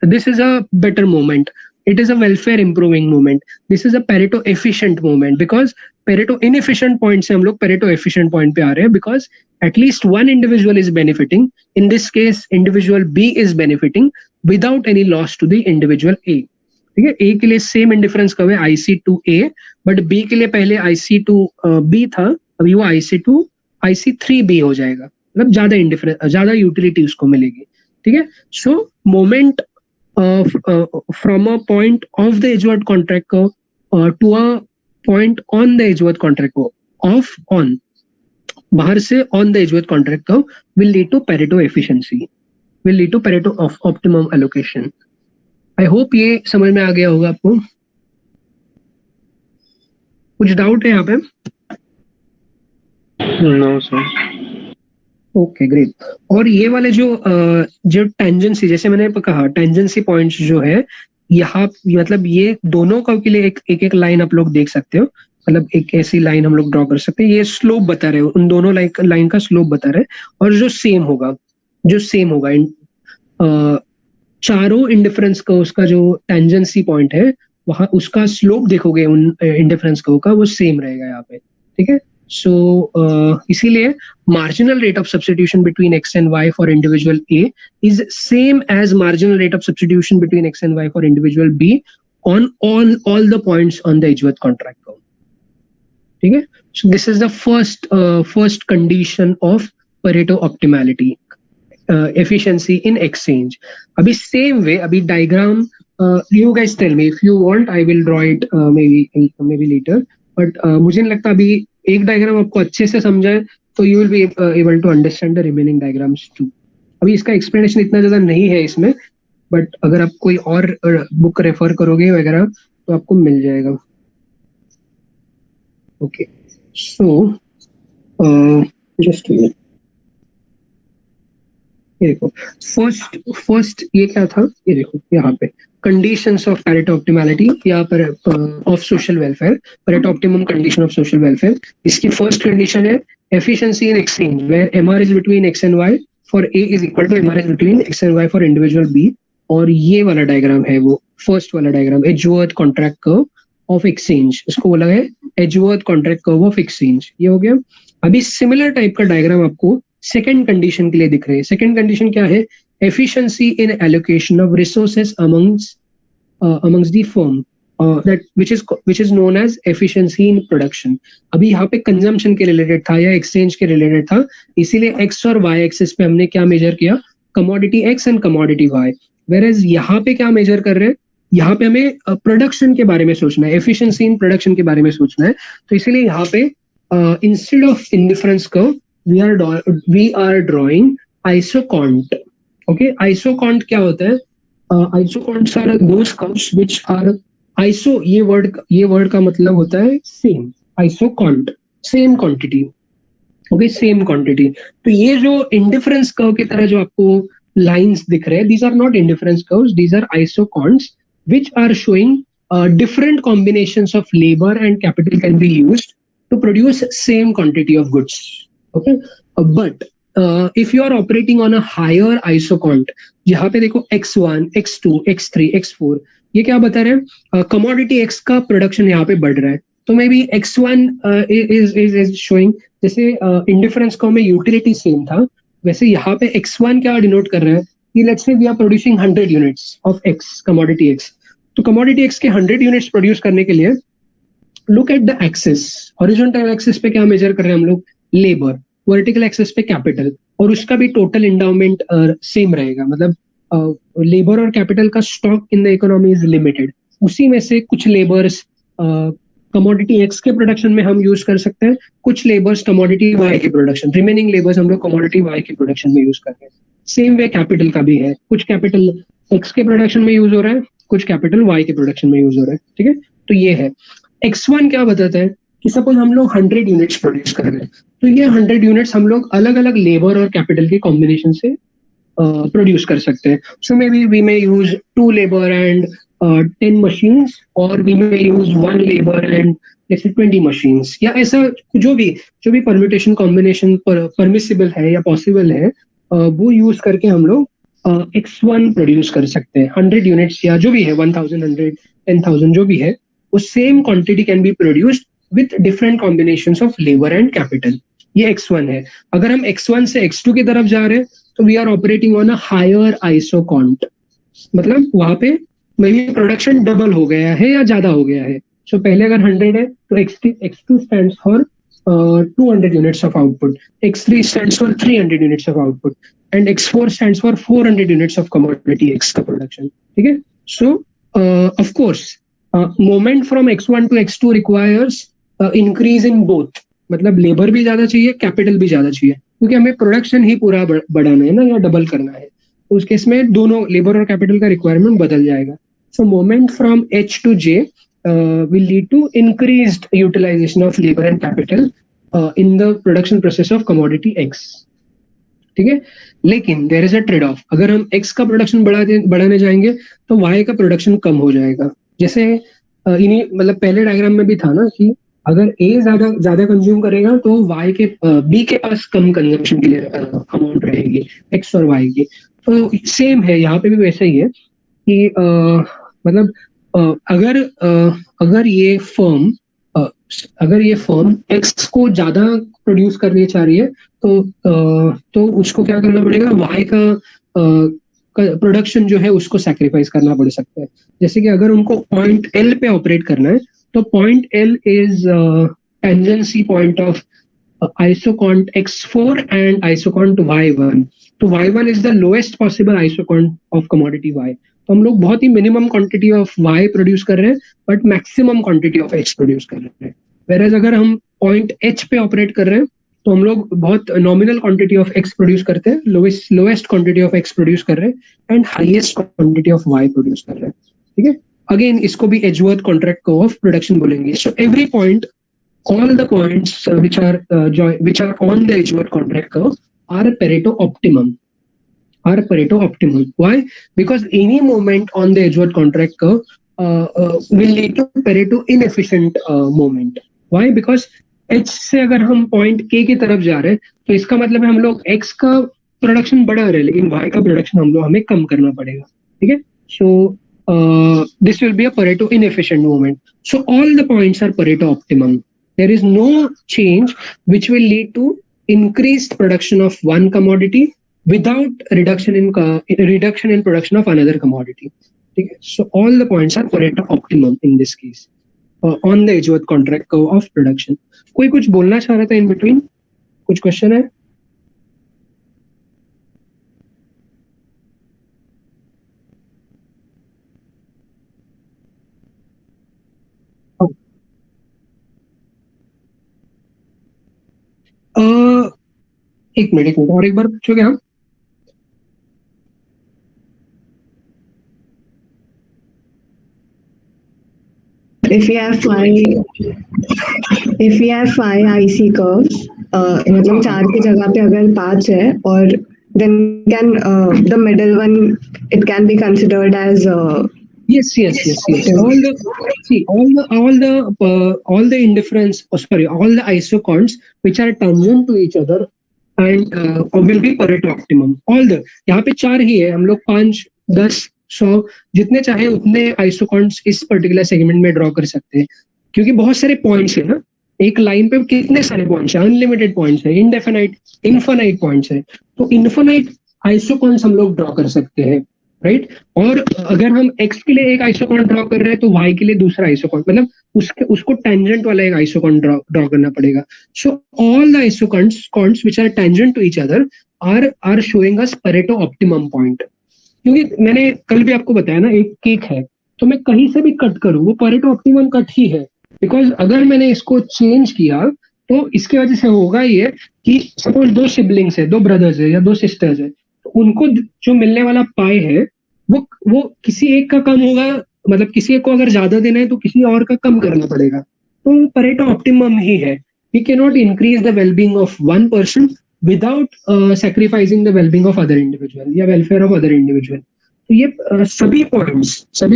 This is a better moment. It is a welfare improving moment. This is a Pareto efficient moment because Pareto inefficient point से हम लोग Pareto efficient point पे आ रहे हैं because at least one individual is benefiting. In this case, individual B is benefiting without any loss to the individual A. ठीक है, A के लिए same indifference curve है IC to A, but B के लिए पहले IC to B था, अभी वो IC3B हो जाएगा, मतलब ज्यादा इंडिफरेंस, ज्यादा यूटिलिटी उसको मिलेगी. ठीक है, सो moment from a point of the Edgeworth contract curve to a point on the Edgeworth contract curve, off on, बाहर से on the Edgeworth contract curve will lead to Pareto efficiency, will lead to Pareto of optimum allocation. I hope ये समझ में आ गया होगा आपको. कुछ doubt है यहाँ पे? No, sir. Okay great. और ये वाले जो टेंजेंसी, जैसे मैंने कहा टेंजेंसी पॉइंट्स जो है यहाँ, मतलब ये दोनों का के लिए एक एक लाइन आप लोग देख सकते हो, मतलब एक ऐसी लाइन हम लोग ड्रॉ कर सकते हैं. ये स्लोप बता रहे हो, उन दोनों लाइन का स्लोप बता रहे हैं. और जो सेम होगा चारों इंडिफरेंस का उसका जो टेंजेंसी पॉइंट है वहां उसका स्लोप देखोगे उन इंडिफरेंस का वो सेम रहेगा यहाँ पे. ठीक है, so इसीलिए marginal rate of substitution between x and y for individual A is same as marginal rate of substitution between x and y for individual B on all the points on the Edgeworth contract curve. ठीक है, so this is the first condition of Pareto optimality, efficiency in exchange. अभी same way, अभी diagram, you guys tell me if you want, I will draw it maybe later, but मुझे नहीं लगता अभी एक diagram आपको अच्छे से समझाए तो you will be able to understand the remaining diagrams too. अभी इसका एक्सप्लेनेशन इतना ज्यादा नहीं है इसमें, बट अगर आप कोई और बुक रेफर करोगे वगैरह तो आपको मिल जाएगा. ओके, सो जस्ट ये देखो फर्स्ट ये क्या था, ये देखो यहाँ पे conditions of Pareto optimality या of social welfare, Pareto optimum condition of social welfare. इसकी first condition है efficiency in exchange where MR is between x and y for A is equal to MR is between x and y for individual B. और ये वाला diagram है वो first वाला diagram, Edgeworth contract curve of exchange, इसको बोला है Edgeworth contract curve of exchange. ये हो गया. अभी सिमिलर टाइप का डायग्राम आपको सेकेंड कंडीशन के लिए दिख रहे हैं. सेकेंड कंडीशन क्या है? Efficiency in allocation of resources amongst the firm, that which is known as efficiency in production. अभी यहाँ पे कंजम्पशन के रिलेटेड था या एक्सचेंज के रिलेटेड था, इसीलिए एक्स और वाई एक्सिस पे हमने क्या मेजर किया, commodity X and commodity Y. Whereas यहाँ पे क्या मेजर कर रहे हैं, यहाँ पे हमें प्रोडक्शन के बारे में सोचना है, एफिशिएंसी इन प्रोडक्शन के बारे में सोचना है. तो इसीलिए यहाँ पे instead of indifference curve we are drawing isoquant. Okay, isoquant क्या होता है? Isoquants are those curves which are iso, ये वर्ड का मतलब होता है same. Isoquant same quantity. Okay, same quantity. तो ये जो इंडिफरेंस कर्व की तरह जो आपको लाइंस दिख रहे हैं, these are not indifference curves, these are isoconts which are showing different combinations of labor and capital can be used to produce same quantity of goods. Okay, but if you are operating on a higher isocont, जहाँ पे देखो x1, x2, x3, x4, ये क्या बता रहे हैं? commodity x का production यहाँ पे बढ़ रहा है, तो may be x1 is showing, जैसे इंडिफरेंस कर्व में यूटिलिटी सेम था, वैसे यहाँ पे x1 क्या डिनोट कर रहा है कि let's say we are producing 100 units of x, commodity x। तो कमोडिटी x के 100 यूनिट्स प्रोड्यूस करने के लिए look at the axis, horizontal axis पे क्या मेजर कर रहे हैं हम लोग, लेबर, वर्टिकल एक्सिस पे कैपिटल, और उसका भी टोटल इंडाउमेंट सेम रहेगा, मतलब लेबर और कैपिटल का stock in the economy is limited. उसी में से कुछ लेबर्स कमोडिटी एक्स के प्रोडक्शन में हम यूज कर सकते हैं, कुछ लेबर्स कमोडिटी वाई के प्रोडक्शन, रिमेनिंग लेबर्स हम लोग कमोडिटी वाई के प्रोडक्शन में यूज करते हैं। सेम वे कैपिटल का भी है, कुछ कैपिटल एक्स के प्रोडक्शन में यूज हो रहा है, कुछ कैपिटल वाई के प्रोडक्शन में यूज हो रहा है, ठीक है। तो ये है x1 क्या बताता है कि सपोज हम लोग 100 यूनिट्स प्रोड्यूस कर रहे हैं, तो ये 100 यूनिट्स हम लोग अलग अलग लेबर और कैपिटल के कॉम्बिनेशन से प्रोड्यूस कर सकते हैं। So maybe we may use 2 labour and 10 machines, और we may use 1 labour and जैसे 20 मशीन्स, या ऐसा जो भी परम्यूटेशन कॉम्बिनेशन परमिसिबल है या पॉसिबल है, वो यूज करके हम लोग x1 प्रोड्यूस कर सकते हैं। 100 यूनिट्स या जो भी है, 1000, 100, 10,000 जो भी है, वो same quantity can be produced with different combinations of labour and capital. ये x1 है। अगर हम x1 से x2 की तरफ जा रहे हैं तो we are operating on a higher isoquant, मतलब वहां पे मे बी प्रोडक्शन डबल हो गया है या ज्यादा हो गया है। सो पहले अगर 100 है तो x2 stands for 200 units of output, x3 stands for 300 units of output, and x4 stands for 400 units of commodity x का प्रोडक्शन, ठीक है। So of course moment from x1 to x2 requires increase in both, मतलब labour भी ज्यादा चाहिए, capital भी ज्यादा चाहिए, क्योंकि हमें प्रोडक्शन ही पूरा बढ़ाना है ना, या डबल करना है। तो उस केस में दोनों लेबर और कैपिटल का रिक्वायरमेंट बदल जाएगा। सो moment from H to J will lead to increased utilization of labor and capital in the production process of commodity X, ठीक है। लेकिन there is a trade off, अगर हम X का प्रोडक्शन बढ़ाने जाएंगे तो Y का प्रोडक्शन कम हो जाएगा। जैसे इन्हीं मतलब पहले डायग्राम में भी था ना कि अगर A ज्यादा कंज्यूम करेगा तो B के पास कम कंजम्पशन के लिए अमाउंट रहेगी X और Y की। तो सेम है यहाँ पे भी वैसा ही है कि मतलब अगर ये फर्म X को ज्यादा प्रोड्यूस करनी चाह रही है तो उसको क्या करना पड़ेगा, Y का प्रोडक्शन जो है उसको सैक्रिफाइस करना पड़ सकता है। जैसे कि अगर उनको पॉइंट L पे ऑपरेट करना है तो point L is tangency point of isoquant x4 and isoquant y1, तो y1 is the lowest possible isoquant of commodity y। तो हम लोग बहुत ही minimum quantity of y produce कर रहे हैं but maximum quantity of x produce कर रहे हैं। वेरएज अगर हम पॉइंट h पे ऑपरेट कर रहे हैं तो हम लोग बहुत nominal quantity of x produce करते हैं, lowest quantity of x produce कर रहे हैं and highest quantity of y produce कर रहे हैं, ठीक है। अगेन इसको भी Edgeworth contract curve of production बोलेंगे। So every point, all the points which are on the Edgeworth contract curve are Pareto optimum. Why? Because any moment on the Edgeworth contract curve will lead to Pareto inefficient moment. Why? Because H से अगर हम point K की तरफ जा रहे हैं तो इसका मतलब है हम लोग X का प्रोडक्शन बढ़ा रहे हैं लेकिन Y का प्रोडक्शन हमें कम करना पड़ेगा, ठीक है। So this will be a Pareto inefficient moment. So all the points are Pareto optimum. There is no change which will lead to increased production of one commodity without reduction in production of another commodity. Okay? So all the points are Pareto optimum in this case on the Edgeworth contract curve of production. कोई कुछ बोलना चाह रहा था in between? कुछ question है? एक minute और एक बार पूछोगे आप? If we have five IC curves, मतलब 4 की जगह पे अगर 5 है और then can the middle one it can be considered as Yes. All the indifference, all the isoquants which are tangent to each other and will be Pareto optimum. All the यहाँ पे 4 ही है, हम लोग 5, 10, 100 जितने चाहे उतने isoquants इस particular segment में ड्रॉ कर सकते हैं क्योंकि बहुत सारे पॉइंट्स है ना। एक लाइन पे कितने सारे पॉइंट्स है, अनलिमिटेड पॉइंट्स है, इनफाइनाइट पॉइंट्स है, तो इनफाइनाइट आइसोकॉन्स हम लोग ड्रॉ कर सकते हैं, राइट। और अगर हम एक्स के लिए एक आइसोकॉन ड्रॉ कर रहे हैं तो वाई के लिए दूसरा आइसोकॉन, मतलब उसको टेंजेंट वाला एक आइसोकॉन ड्रॉ करना पड़ेगा। So all the isoquants which are tangent to each other are showing us Pareto optimum point. क्योंकि मैंने कल भी आपको बताया ना, एक केक है तो मैं कहीं से भी कट करूं वो परेटो ऑप्टिमम कट ही है, बिकॉज अगर मैंने इसको चेंज किया तो इसके वजह से होगा ये कि सपोज दो सिबलिंग्स है, दो ब्रदर्स है या दो सिस्टर्स है, तो उनको जो मिलने वाला पाई है वो किसी एक का कम होगा, मतलब किसी एक को अगर ज्यादा देना है तो किसी और का कम करना पड़ेगा, तो परेटो ऑप्टिमम ही है। We can not increase the wellbeing of one person without sacrificing the wellbeing of other individual या वेलफेयर ऑफ अदर इंडिविजुअल। तो ये सभी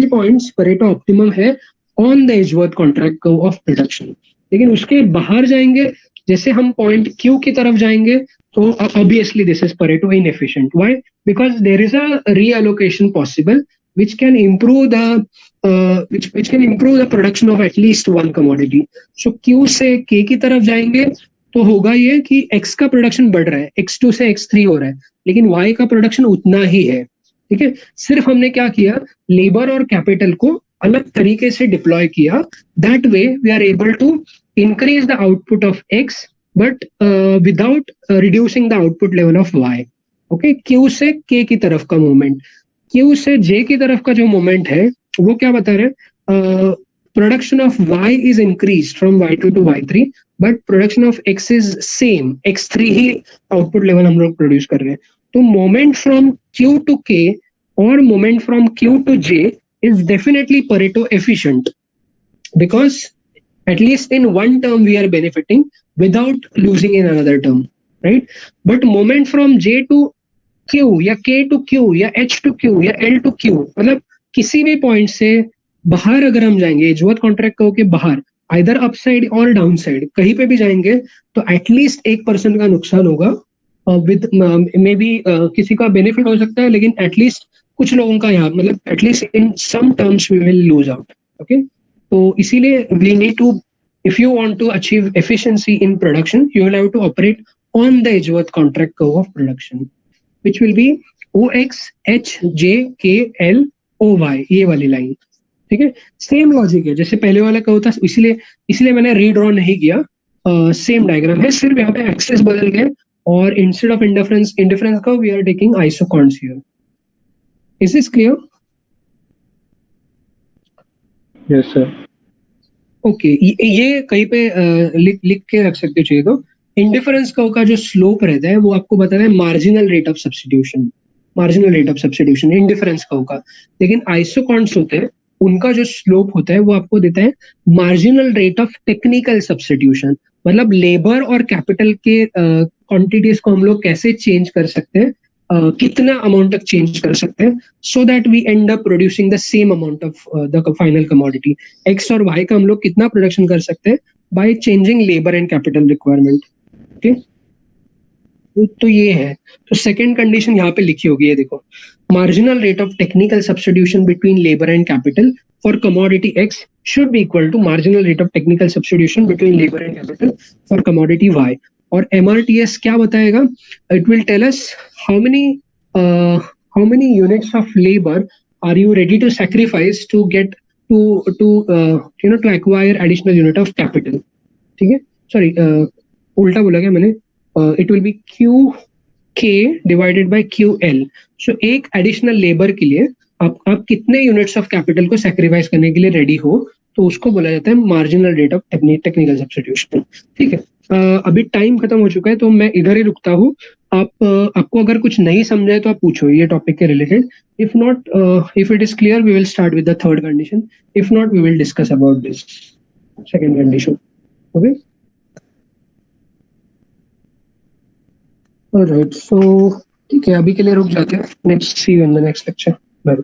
पॉइंट्स परेटो ऑप्टिमम है on the Edgeworth contract curve of production. लेकिन उसके बाहर जाएंगे, जैसे हम पॉइंट क्यू की तरफ जाएंगे तो obviously this is Pareto inefficient. Why? Because there is a reallocation possible which can improve the which can improve the production of at least one commodity. So Q से K की तरफ जाएंगे तो होगा ये कि X का प्रोडक्शन बढ़ रहा है, X2 से X3 हो रहा है, लेकिन Y का प्रोडक्शन उतना ही है। ठीक है, सिर्फ हमने क्या किया, लेबर और कैपिटल को अलग तरीके से डिप्लॉय किया। That way we are able to increase the output of X but without reducing the output level of Y। Okay, Q से K की तरफ का मूवमेंट, Q से J की तरफ का जो मोमेंट है वो क्या बता रहे हैं, production of Y is increase from Y2 to Y3 but production of X is same, X3 ही आउटपुट लेवल हम लोग प्रोड्यूस कर रहे हैं। तो moment from Q to K और moment from Q to J is definitely Pareto efficient because at least in one term we are benefiting without losing in another term, right? But moment from J to Q या K to Q या H to Q या L to Q, मतलब किसी भी point से बाहर अगर हम जाएंगे एजवर्थ कॉन्ट्रैक्ट कर्व के बाहर, आइदर अप साइड और डाउन साइड कहीं पे भी जाएंगे तो एटलीस्ट 1% का नुकसान होगा। विद मे बी किसी का बेनिफिट हो सकता है, लेकिन एटलीस्ट कुछ लोगों का यहाँ मतलब at least in some terms we will lose out. Okay, तो इसीलिए we need to, if you want to achieve efficiency in production, you will have to operate on the Edgeworth contract curve of production, which will be OX, H, J, K, L, OY, ये वाली line. ठीक है, same logic है जैसे पहले वाला curve था, इसलिए मैंने रीड्रॉ नहीं किया, सेम डायग्राम है, सिर्फ यहाँ पे एक्सेस बदल गए और instead of indifference curve we are taking isoquants here. Is this clear? Yes, sir. Okay, ये कहीं पे लिख के रख सकते चाहिए। तो इंडिफरेंस कर्व का जो स्लोप रहता है वो आपको बताना है marginal rate of substitution indifference curve का। लेकिन आइसोकॉन्स होते हैं, उनका जो स्लोप होता है वो आपको देता है marginal rate of technical substitution, मतलब लेबर और कैपिटल के क्वांटिटीज को हम लोग कैसे चेंज कर सकते हैं, कितना अमाउंट तक चेंज कर सकते हैं, so that we end up producing the same amount of the final commodity. X और वाई का हम लोग कितना प्रोडक्शन कर सकते हैं by changing labour and capital requirement. Okay, तो ये है। तो सेकंड कंडीशन यहाँ पे लिखी होगी, ये देखो, marginal rate of technical substitution between labour and capital for commodity X should be equal to marginal rate of technical substitution between labour and capital for commodity Y. और MRTS क्या बताएगा? It will tell us how many units of labour are you ready to sacrifice to get to acquire additional unit of capital. ठीक है, sorry उल्टा बोला क्या मैंने, it will be QK divided by QL। So एक additional labour के लिए आप कितने यूनिट्स ऑफ कैपिटल को सैक्रिफाइस करने के लिए रेडी हो, तो उसको बोला जाता है marginal rate of technical substitution. ठीक है, अभी टाइम खत्म हो चुका है तो मैं इधर ही रुकता हूँ। आपको अगर कुछ नहीं समझे तो आप पूछो ये टॉपिक के related. If not, if it is clear we will start with the third condition, if not we will discuss about this second condition. Okay, alright, so ठीक है, अभी के लिए रुक जाते हैं। Next see you in the next lecture. Bye.